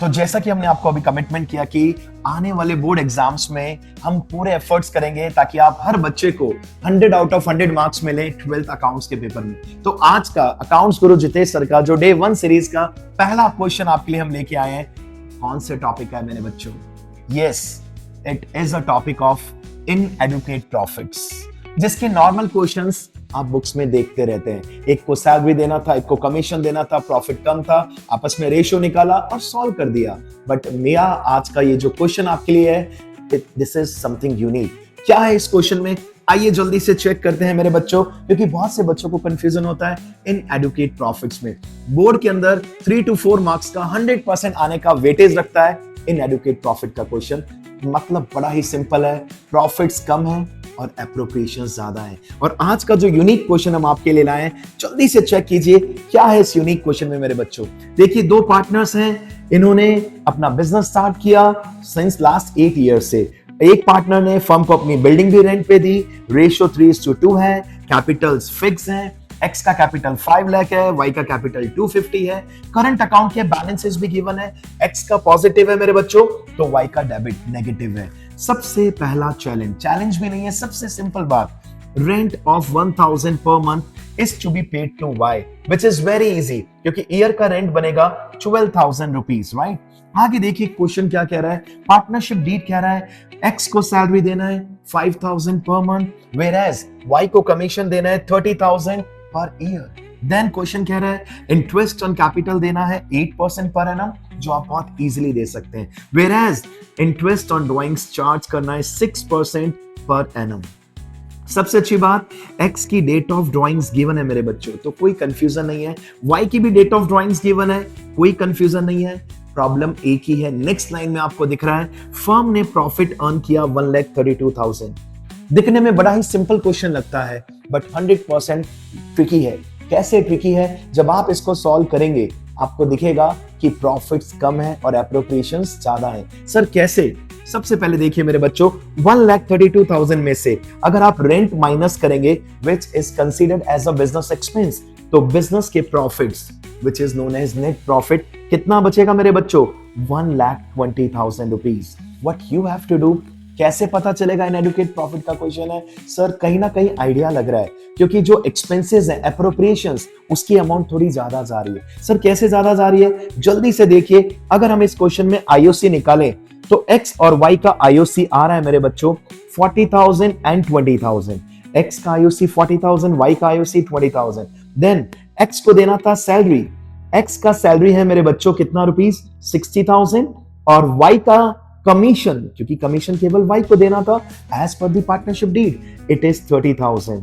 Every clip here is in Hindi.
तो जैसा कि हमने आपको अभी कमिटमेंट किया कि आने वाले बोर्ड एग्जाम्स में हम पूरे एफर्ट्स करेंगे ताकि आप हर बच्चे को 100 आउट ऑफ 100 मार्क्स मिले 12th अकाउंट्स के पेपर में। तो आज का अकाउंट्स गुरु जितेश सर का जो डे 1 सीरीज का पहला क्वेश्चन आपके लिए हम लेके आए हैं, कौन से टॉपिक है मेरे बच्चों? Yes, it is a topic of inadequate profits, जिसके नॉर्मल क्वेश्चंस आप बुक्स में देखते रहते हैं। एक को सैलरी देना था, एक को कमीशन देना था, प्रॉफिट कम था, आपस में रेशियो निकाला और सॉल्व कर दिया। बट मेरा आज का ये जो क्वेश्चन आपके लिए है, दिस इज समथिंग यूनिक। क्या है इस क्वेश्चन में, आइए जल्दी से चेक करते हैं मेरे बच्चों, क्योंकि बहुत से बच्चों को कंफ्यूजन होता है इन एडुकेट प्रॉफिट्स में। बोर्ड के अंदर 3 to 4 मार्क्स का 100% आने का वेटेज रखता है इन एडुकेट प्रॉफिट का क्वेश्चन। मतलब बड़ा ही सिंपल है, प्रॉफिट्स कम है और एप्रोप्रिएशन ज्यादा है। और आज का जो यूनिक क्वेश्चन हम आपके लिए लाए हैं, जल्दी से चेक कीजिए क्या है इस यूनिक क्वेश्चन में मेरे बच्चों। देखिए, 2 पार्टनर्स हैं, इन्होंने अपना बिजनेस स्टार्ट किया सिंस लास्ट 8 ईयर से। एक पार्टनर ने फर्म को अपनी बिल्डिंग भी रेंट पे दी, रेशियो 3:2 है, कैपिटल्स फिक्स हैं, एक्स का कैपिटल 5 लाख है, वाई का कैपिटल 250 है, करंट अकाउंट के बैलेंसेस भी गिवन है, एक्स का पॉजिटिव है मेरे बच्चों तो वाई का डेबिट नेगेटिव है। सबसे पहला चैलेंज भी नहीं है, सबसे सिंपल बात, rent of 1000 per month is to be paid to Y, which is very easy, क्योंकि ईयर का रेंट बनेगा 12,000 रुपीज, राइट। आगे देखिए क्वेश्चन क्या कह रहा है, पार्टनरशिप डीड कह रहा है एक्स को सैलरी देना है 5000 पर मंथ, वेयरएज वाई को कमीशन देना है 30,000 पर ईयर। देन क्वेश्चन कह रहा है इंटरेस्ट ऑन कैपिटल देना है 8% पर एनम, जो आप बहुत इजीली दे सकते हैं, whereas interest on drawings charge करना है 6% पर एनम। सबसे अच्छी बात, एक्स की डेट ऑफ ड्राइंग्स गिवन है मेरे बच्चों, तो कोई कंफ्यूजन नहीं है। वाई की भी डेट ऑफ ड्राइंग्स गिवन है, कोई कंफ्यूजन नहीं है, प्रॉब्लम एक ही है। नेक्स्ट लाइन में आपको दिख रहा है फर्म ने प्रॉफिट अर्न किया 1,32,000। दिखने में बड़ा ही सिंपल क्वेश्चन लगता है, बट 100% ट्रिकी है। कैसे ट्रिकी है? जब आप इसको सॉल्व करेंगे आपको दिखेगा कि प्रॉफिट्स कम है और एप्रोप्रिएशंस ज्यादा है। सर कैसे? सबसे पहले देखिए मेरे बच्चों, 1,32,000 में से अगर आप रेंट माइनस करेंगे which is considered as a business expense, तो बिजनेस के profits which is known as net profit कितना बचेगा मेरे बच्चों? 1,20,000 rupees. What you have to do, कैसे पता चलेगा इनएडुकेट प्रॉफिट का क्वेश्चन है? सर कहीं ना कहीं आइडिया लग रहा है, क्योंकि जो एक्सपेंसेस है एप्रोप्रिएशंस, उसकी अमाउंट थोड़ी ज्यादा जा रही है। सर कैसे ज्यादा जा रही है? जल्दी से देखिए, अगर हम इस क्वेश्चन में आईओसी निकालें तो एक्स और वाई का आईओसी आ रहा है मेरे बच्चों 40,000 एंड 20,000। एक्स का आईओसी 40,000, वाई का आईओसी 20,000। देन एक्स को देना था सैलरी, एक्स का सैलरी है मेरे बच्चों कितना रुपीस? 60,000, और वाई का कमीशन, क्योंकि कमीशन केवल वाई को देना था as per the partnership deed, it is 30,000।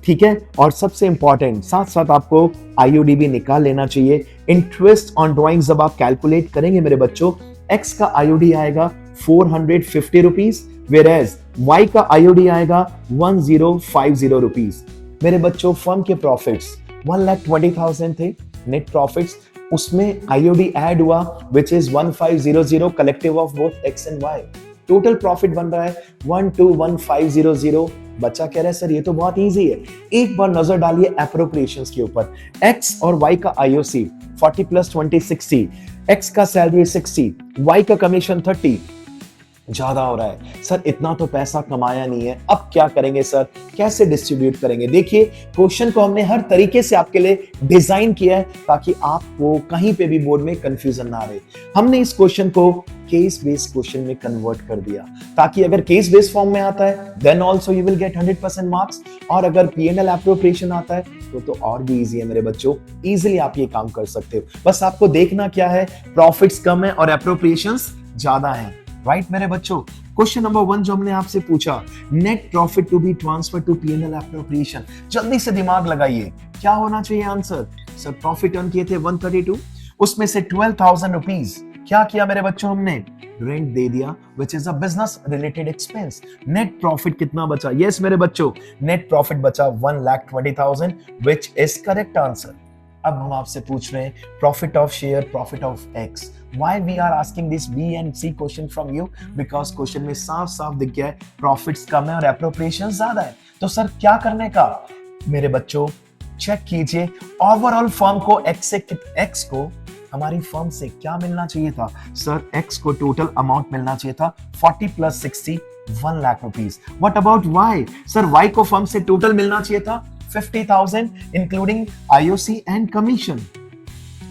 ठीक है, और सबसे इंपॉर्टेंट साथ साथ आपको आईओडी भी निकाल लेना चाहिए। इंटरेस्ट ऑन ड्राइंग्स जब आप कैलकुलेट करेंगे मेरे बच्चों, एक्स का आईओडी आएगा 450 रुपीज, वेयरएज वाई का आईओडी आएगा 1050 रुपीज। मेरे बच्चों फर्म के प्रॉफिट्स 1,20,000 थे नेट प्रॉफिट्स, उसमें आईओडी ऐड हुआ which is 1500 collective of both X and Y. Total profit बन रहा है 121500। बच्चा कह रहा है सर ये तो बहुत इजी है। एक बार नजर डालिए एप्रोप्रिएशंस के ऊपर, एक्स और वाई का आईओसी 40 + 20 60, एक्स का सैलरी 60, वाई का कमीशन 30, ज्यादा हो रहा है। सर इतना तो पैसा कमाया नहीं है, अब क्या करेंगे सर, कैसे डिस्ट्रीब्यूट करेंगे? देखिए क्वेश्चन को हमने हर तरीके से आपके लिए डिजाइन किया है ताकि आपको कहीं पे भी बोर्ड में कंफ्यूजन ना रहे। हमने इस क्वेश्चन को केस बेस्ड क्वेश्चन में कन्वर्ट कर दिया, ताकि अगर केस बेस्ड फॉर्म में आता है then also you will get 100% marks, और अगर पीएनएल एप्रोप्रिएशन आता है तो और भी इजी है मेरे बच्चों, इजीली आप ये काम कर सकते हो। बस आपको देखना क्या है, प्रॉफिट्स कम है और एप्रोप्रिएशंस ज्यादा है, राइट मेरे बच्चों। क्वेश्चन नंबर 1 जो हमने आपसे पूछा, net profit to be transfer to PNL appropriation, जल्दी से दिमाग लगाइए, क्या होना चाहिए आंसर? सर प्रॉफिट अर्न किए थे 132, उसमें से 12,000 रुपीज क्या किया मेरे बच्चों, हमने रेंट दे दिया which is a business related expense. Net profit कितना बचा? यस मेरे बच्चों, नेट प्रॉफिट बचा 1,20,000 विच इज करेक्ट आंसर। अब हम आपसे पूछ रहे हैं profit of share, profit of x. Why we are asking this B and C question from you? Because question में साफ साफ दिख गया है प्रॉफिट्स कम है और एप्रोप्रिएशन ज्यादा है। तो सर क्या करने का? मेरे बच्चों चेक कीजिए, ओवरऑल फर्म को एक्स को हमारी फर्म से क्या मिलना चाहिए था सर? एक्स को टोटल अमाउंट मिलना चाहिए था 40 plus 60 1 lakh rupees. What about Y? Sir Y को फर्म से टोटल मिलना चाहिए था 50,000 इंक्लूडिंग आईओसी एंड कमीशन।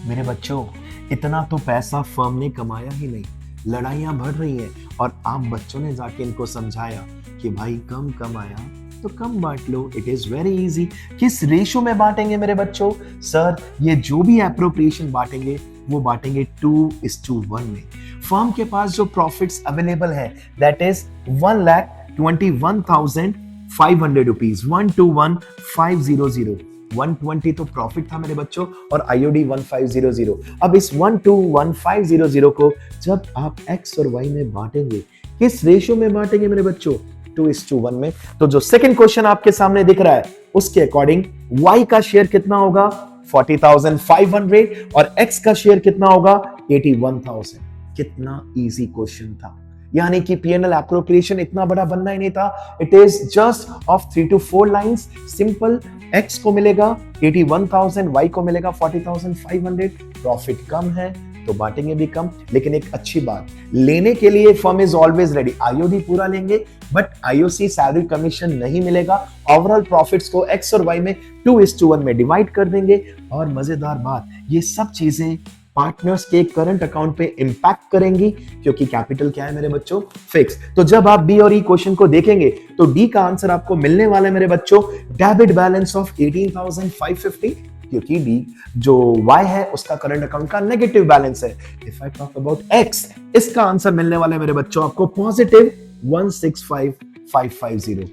मेरे बच्चों, इतना तो पैसा फर्म ने कमाया ही नहीं, लड़ाइयां बढ़ रही हैं और आप बच्चों ने जाके इनको समझाया कि भाई कम कमाया तो कम बांट लो, इट इज वेरी इजी। किस रेशो में बांटेंगे मेरे बच्चों? सर ये जो भी एप्रोप्रिएशन बांटेंगे वो बांटेंगे 2:1 में। फर्म के पास जो प्रॉफिट्स अवेलेबल है दैट इज 1,21,500 रुपीज, 121,500। 120 तो प्रॉफिट था मेरे बच्चों और आईओडी 1500। अब इस 121,500 को जब आप एक्स और वाई में बांटेंगे, किस रेशियो में बांटेंगे मेरे बच्चों? 2:1 में। तो जो सेकंड क्वेश्चन आपके सामने दिख रहा है उसके अकॉर्डिंग वाई का शेयर कितना होगा? 40,500 और एक्स का शेयर कितना होगा? 81,000। कितना इजी क्वेश्चन था, यानी कि पीएनएल एप्रोप्रिएशन इतना बड़ा बनना ही नहीं था। It is just of 3 to 4 lines, simple. X को मिलेगा 81,000, वाई को मिलेगा 40,500। प्रॉफिट कम है तो बांटेंगे भी कम, लेकिन एक अच्छी बात, लेने के लिए firm is always ready. IOD पूरा लेंगे बट आईओसी सैलरी कमीशन नहीं मिलेगा। ओवरऑल प्रॉफिट्स को एक्स और वाई में 2:1 में डिवाइड कर देंगे। और मजेदार बात, ये सब चीजें पार्टनर्स के करंट अकाउंट पे इंपैक्ट करेंगी, क्योंकि कैपिटल क्या है मेरे बच्चों? फिक्स। तो जब आप बी और ई क्वेश्चन को देखेंगे तो डी का आंसर आपको मिलने वाला है मेरे बच्चों डेबिट बैलेंस ऑफ 18,550, क्योंकि डी जो y है उसका करंट अकाउंट का नेगेटिव बैलेंस है। If I talk about x, इसका आंसर मिलने वाला है मेरे बच्चों आपको पॉजिटिव 165,550।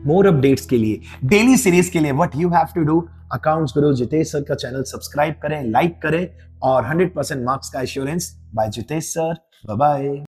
मोर अपडेट्स के लिए, डेली सीरीज के लिए what you have to do, accounts Guru Jitesh sir का चैनल सब्सक्राइब करें, लाइक करें और 100% मार्क्स का assurance by Jitesh sir. Bye bye.